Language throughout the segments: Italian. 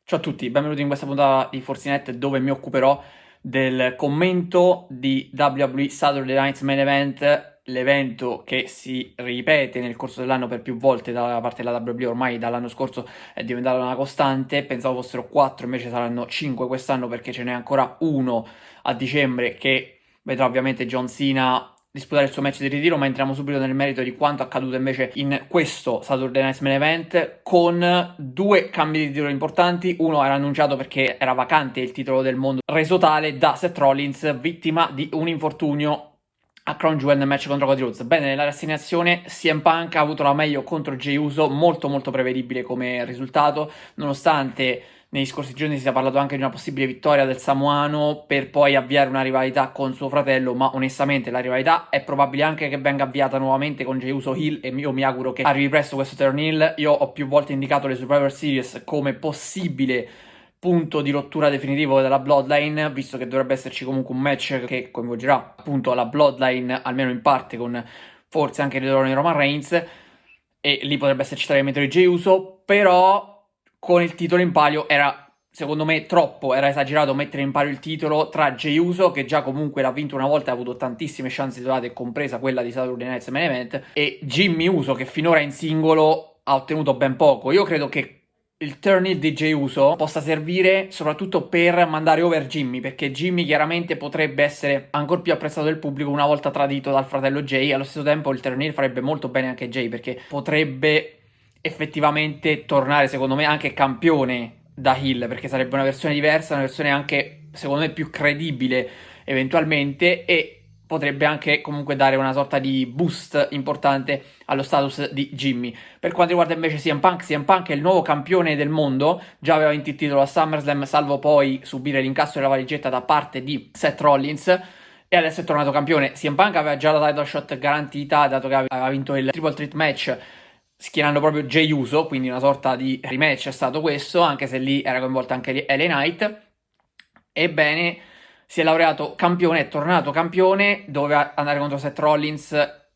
Ciao a tutti, benvenuti in questa puntata di Forzinet dove mi occuperò del commento di WWE Saturday Night Main Event, l'evento che si ripete nel corso dell'anno per più volte da parte della WWE, ormai dall'anno scorso è diventata una costante, pensavo fossero 4, invece saranno 5 quest'anno perché ce n'è ancora uno a dicembre che vedrà ovviamente John Cena disputare il suo match di ritiro, ma entriamo subito nel merito di quanto accaduto invece in questo Saturday Night Main Event con due cambi di titolo importanti. Uno era annunciato perché era vacante il titolo del mondo, reso tale da Seth Rollins, vittima di un infortunio a Crown Jewel nel match contro Cody Rhodes. Bene, nella rassegnazione CM Punk ha avuto la meglio contro Jey Uso, molto molto prevedibile come risultato, nonostante negli scorsi giorni si sia parlato anche di una possibile vittoria del samoano per poi avviare una rivalità con suo fratello, ma onestamente la rivalità è probabile anche che venga avviata nuovamente con Jey Uso heel e io mi auguro che arrivi presto questo turn heel. Io ho più volte indicato le Survivor Series come possibile punto di rottura definitivo della Bloodline, visto che dovrebbe esserci comunque un match che coinvolgerà appunto la Bloodline, almeno in parte, con forse anche il ritorno di Roman Reigns, e lì potrebbe esserci tradimento di Jey Uso, però con il titolo in palio era, secondo me, troppo, era esagerato mettere in palio il titolo tra Jey Uso, che già comunque l'ha vinto una volta e ha avuto tantissime chance titolate, compresa quella di Saturday Night Main Event, e Jimmy Uso, che finora in singolo ha ottenuto ben poco. Io credo che il turn heel di Jey Uso possa servire soprattutto per mandare over Jimmy, perché Jimmy chiaramente potrebbe essere ancora più apprezzato del pubblico una volta tradito dal fratello Jay. Allo stesso tempo il turn heel farebbe molto bene anche Jay, perché potrebbe effettivamente tornare, secondo me, anche campione da heel, perché sarebbe una versione diversa, una versione anche, secondo me, più credibile eventualmente, e potrebbe anche comunque dare una sorta di boost importante allo status di Jimmy. Per quanto riguarda invece CM Punk è il nuovo campione del mondo, già aveva vinto il titolo a SummerSlam, salvo poi subire l'incasso della valigetta da parte di Seth Rollins, e adesso è tornato campione. CM Punk aveva già la title shot garantita, dato che aveva vinto il Triple Threat match schierando proprio Jey Uso, quindi una sorta di rematch è stato questo, anche se lì era coinvolta anche LA Knight. Ebbene, si è laureato campione, è tornato campione, doveva andare contro Seth Rollins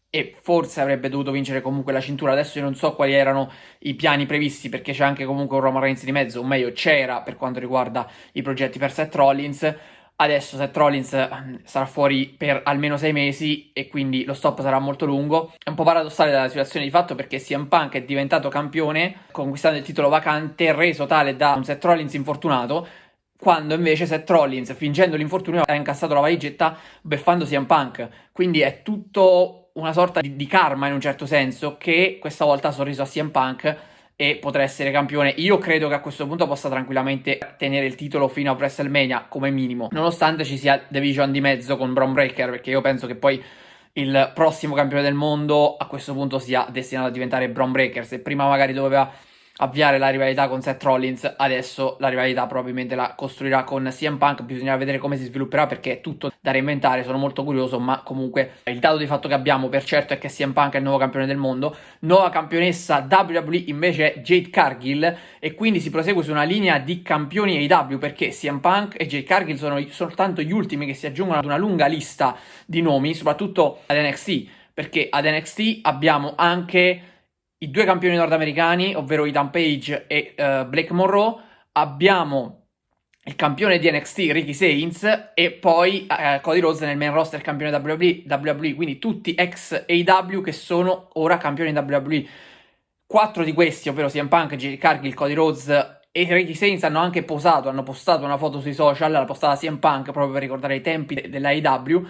e forse avrebbe dovuto vincere comunque la cintura. Adesso io non so quali erano i piani previsti, perché c'è anche comunque un Roman Reigns di mezzo, o meglio c'era per quanto riguarda i progetti per Seth Rollins. Adesso Seth Rollins sarà fuori per almeno 6 mesi e quindi lo stop sarà molto lungo. È un po' paradossale la situazione di fatto, perché CM Punk è diventato campione conquistando il titolo vacante reso tale da un Seth Rollins infortunato, quando invece Seth Rollins, fingendo l'infortunio, ha incassato la valigetta beffando CM Punk. Quindi è tutto una sorta di karma in un certo senso, che questa volta ha sorriso a CM Punk e potrà essere campione. Io credo che a questo punto possa tranquillamente tenere il titolo fino a WrestleMania come minimo, nonostante ci sia Division di mezzo con Bron Breakker, perché io penso che poi il prossimo campione del mondo a questo punto sia destinato a diventare Bron Breakker. Se prima magari doveva avviare la rivalità con Seth Rollins, adesso la rivalità probabilmente la costruirà con CM Punk. Bisognerà vedere come si svilupperà, perché è tutto da reinventare, sono molto curioso, ma comunque il dato di fatto che abbiamo per certo è che CM Punk è il nuovo campione del mondo. Nuova campionessa WWE invece è Jade Cargill, e quindi si prosegue su una linea di campioni AEW, perché CM Punk e Jade Cargill sono soltanto gli ultimi che si aggiungono ad una lunga lista di nomi, soprattutto ad NXT, perché ad NXT abbiamo anche i due campioni nordamericani, ovvero Ethan Page e Blake Monroe. Abbiamo il campione di NXT Ricky Sainz e poi Cody Rhodes nel main roster campione WWE, quindi tutti ex AEW che sono ora campioni WWE. 4 di questi, ovvero CM Punk, Jade Cargill, Cody Rhodes e Ricky Sainz, hanno anche hanno postato una foto sui social, l'ha postata CM Punk proprio per ricordare i tempi dell'AEW,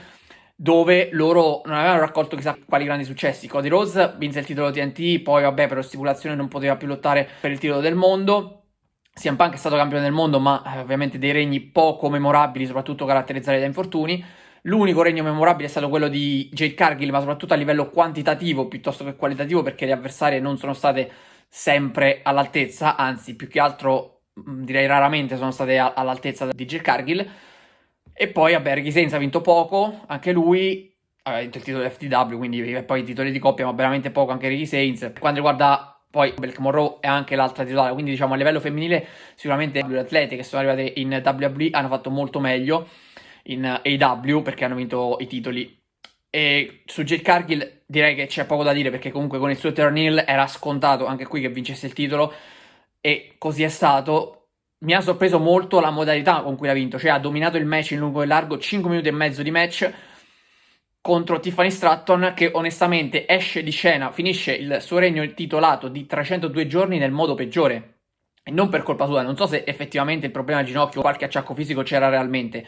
dove loro non avevano raccolto chissà quali grandi successi. Cody Rhodes vinse il titolo TNT, poi vabbè per stipulazione non poteva più lottare per il titolo del mondo. CM Punk è stato campione del mondo, ma ovviamente dei regni poco memorabili, soprattutto caratterizzati da infortuni. L'unico regno memorabile è stato quello di Jade Cargill, ma soprattutto a livello quantitativo piuttosto che qualitativo, perché le avversarie non sono state sempre all'altezza, anzi più che altro direi raramente sono state all'altezza di Jade Cargill. E poi vabbè, Ricky Sainz ha vinto poco, anche lui ha vinto il titolo FTW, quindi poi i titoli di coppia, ma veramente poco anche Ricky Sainz. Per quanto riguarda poi Blake Monroe è anche l'altra titolare, quindi diciamo a livello femminile sicuramente le atlete che sono arrivate in WWE hanno fatto molto meglio in AEW, perché hanno vinto i titoli. E su Jade Cargill direi che c'è poco da dire, perché comunque con il suo turn heel era scontato anche qui che vincesse il titolo, e così è stato. mi ha sorpreso molto la modalità con cui l'ha vinto, cioè ha dominato il match in lungo e largo, 5 minuti e mezzo di match contro Tiffany Stratton, che onestamente esce di scena, finisce il suo regno titolato di 302 giorni nel modo peggiore. E non per colpa sua, non so se effettivamente il problema al ginocchio o qualche acciacco fisico c'era realmente.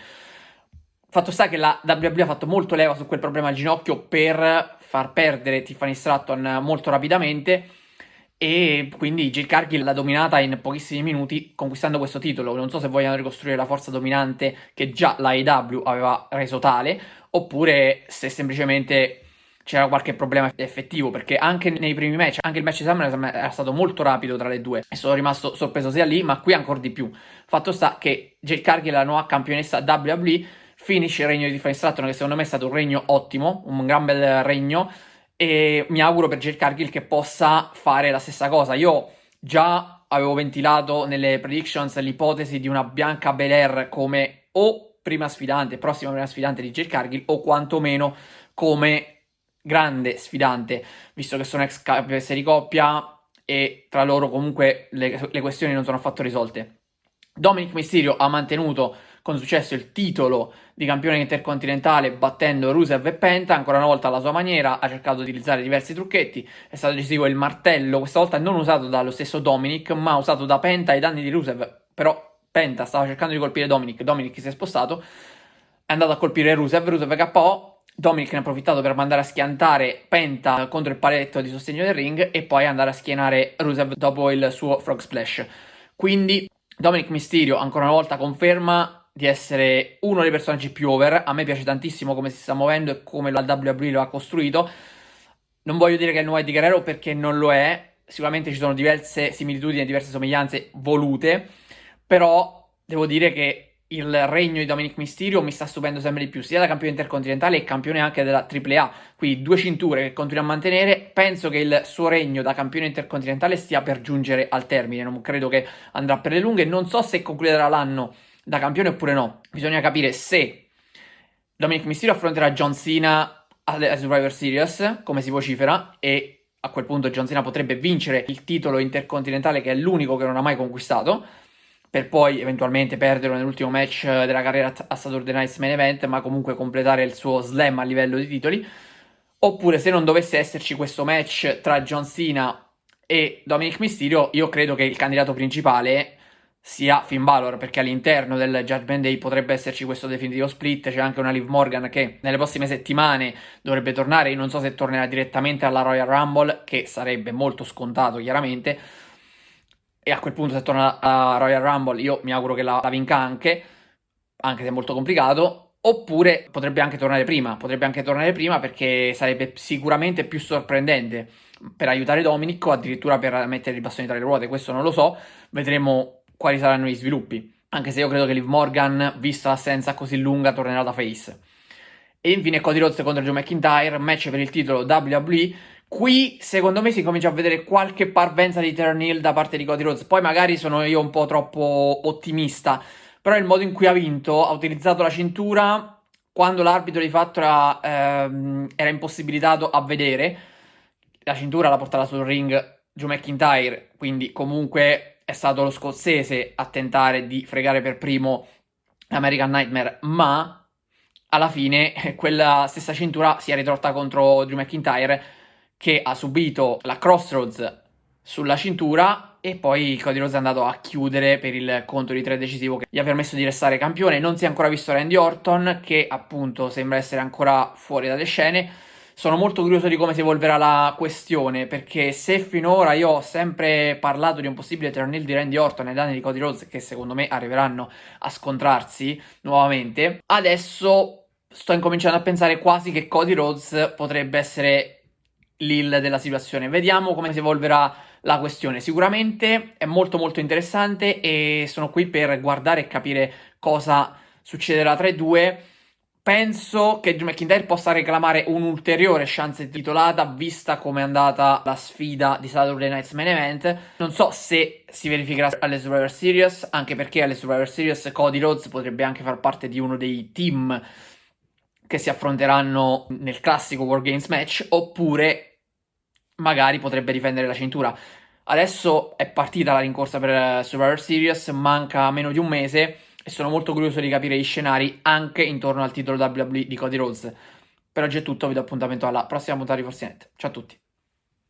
Fatto sta che la WWE ha fatto molto leva su quel problema al ginocchio per far perdere Tiffany Stratton molto rapidamente, e quindi Jade Cargill l'ha dominata in pochissimi minuti conquistando questo titolo. Non so se vogliono ricostruire la forza dominante che già la AEW aveva reso tale, oppure se semplicemente c'era qualche problema effettivo, perché anche nei primi match, anche il match di SummerSlam era stato molto rapido tra le due e sono rimasto sorpreso sia lì, ma qui ancora di più. Fatto sta che Jade Cargill, la nuova campionessa WWE, finisce il regno di Tiffany Stratton, che secondo me è stato un regno ottimo, un gran bel regno, e mi auguro per Jade Cargill che possa fare la stessa cosa. Io già avevo ventilato nelle predictions l'ipotesi di una Bianca Belair come o prossima prima sfidante di Jade Cargill, o quantomeno come grande sfidante, visto che sono ex campionesse di coppia e tra loro comunque le questioni non sono affatto risolte. Dominic Mysterio ha mantenuto con successo il titolo di campione intercontinentale battendo Rusev e Penta, ancora una volta alla sua maniera, ha cercato di utilizzare diversi trucchetti, è stato decisivo il martello, questa volta non usato dallo stesso Dominic, ma usato da Penta ai danni di Rusev, però Penta stava cercando di colpire Dominic si è spostato, è andato a colpire Rusev KO, Dominic ne ha approfittato per mandare a schiantare Penta contro il paletto di sostegno del ring e poi andare a schienare Rusev dopo il suo Frog Splash. Quindi Dominic Mysterio ancora una volta conferma di essere uno dei personaggi più over. A me piace tantissimo come si sta muovendo e come la WWE lo ha costruito. Non voglio dire che è il nuovo Eddie Guerrero, perché non lo è. Sicuramente ci sono diverse similitudini e diverse somiglianze volute, però devo dire che il regno di Dominic Mysterio mi sta stupendo sempre di più, sia da campione intercontinentale che campione anche della AAA, quindi 2 cinture che continua a mantenere. Penso che il suo regno da campione intercontinentale stia per giungere al termine, non credo che andrà per le lunghe, non so se concluderà l'anno da campione oppure no, bisogna capire se Dominic Mysterio affronterà John Cena a Survivor Series, come si vocifera, e a quel punto John Cena potrebbe vincere il titolo intercontinentale, che è l'unico che non ha mai conquistato, per poi eventualmente perderlo nell'ultimo match della carriera a Saturday Night's Main Event, ma comunque completare il suo slam a livello di titoli. Oppure, se non dovesse esserci questo match tra John Cena e Dominic Mysterio, io credo che il candidato principale sia Finn Balor, perché all'interno del Judgment Day potrebbe esserci questo definitivo split. C'è anche una Liv Morgan che nelle prossime settimane dovrebbe tornare, io non so se tornerà direttamente alla Royal Rumble, che sarebbe molto scontato chiaramente, e a quel punto se torna alla Royal Rumble io mi auguro che la vinca anche se è molto complicato. Oppure potrebbe anche tornare prima perché sarebbe sicuramente più sorprendente per aiutare Dominic, o addirittura per mettere i bastoni tra le ruote, questo non lo so, vedremo quali saranno gli sviluppi, anche se io credo che Liv Morgan, vista l'assenza così lunga, tornerà da face. E infine Cody Rhodes contro Joe McIntyre, match per il titolo WWE. Qui secondo me si comincia a vedere qualche parvenza di turn heel da parte di Cody Rhodes, poi magari sono io un po' troppo ottimista, però il modo in cui ha vinto, ha utilizzato la cintura quando l'arbitro di fatto era impossibilitato a vedere, la cintura l'ha portata sul ring Joe McIntyre, quindi comunque è stato lo scozzese a tentare di fregare per primo American Nightmare, ma alla fine quella stessa cintura si è ritorta contro Drew McIntyre, che ha subito la Crossroads sulla cintura, e poi Cody Rhodes è andato a chiudere per il conto di 3 decisivo che gli ha permesso di restare campione. Non si è ancora visto Randy Orton, che appunto sembra essere ancora fuori dalle scene. Sono molto curioso di come si evolverà la questione, perché se finora io ho sempre parlato di un possibile turn heel di Randy Orton ai danni di Cody Rhodes, che secondo me arriveranno a scontrarsi nuovamente, adesso sto incominciando a pensare quasi che Cody Rhodes potrebbe essere l'hill della situazione. Vediamo come si evolverà la questione. Sicuramente è molto molto interessante e sono qui per guardare e capire cosa succederà tra i due. Penso che Drew McIntyre possa reclamare un'ulteriore chance titolata, vista come è andata la sfida di Saturday Night's Main Event. Non so se si verificherà alle Survivor Series, anche perché alle Survivor Series Cody Rhodes potrebbe anche far parte di uno dei team che si affronteranno nel classico War Games match, oppure magari potrebbe difendere la cintura. Adesso è partita la rincorsa per Survivor Series, manca meno di un mese e sono molto curioso di capire gli scenari anche intorno al titolo WWE di Cody Rhodes. Per oggi è tutto, vi do appuntamento alla prossima puntata di Forzinet. Ciao a tutti.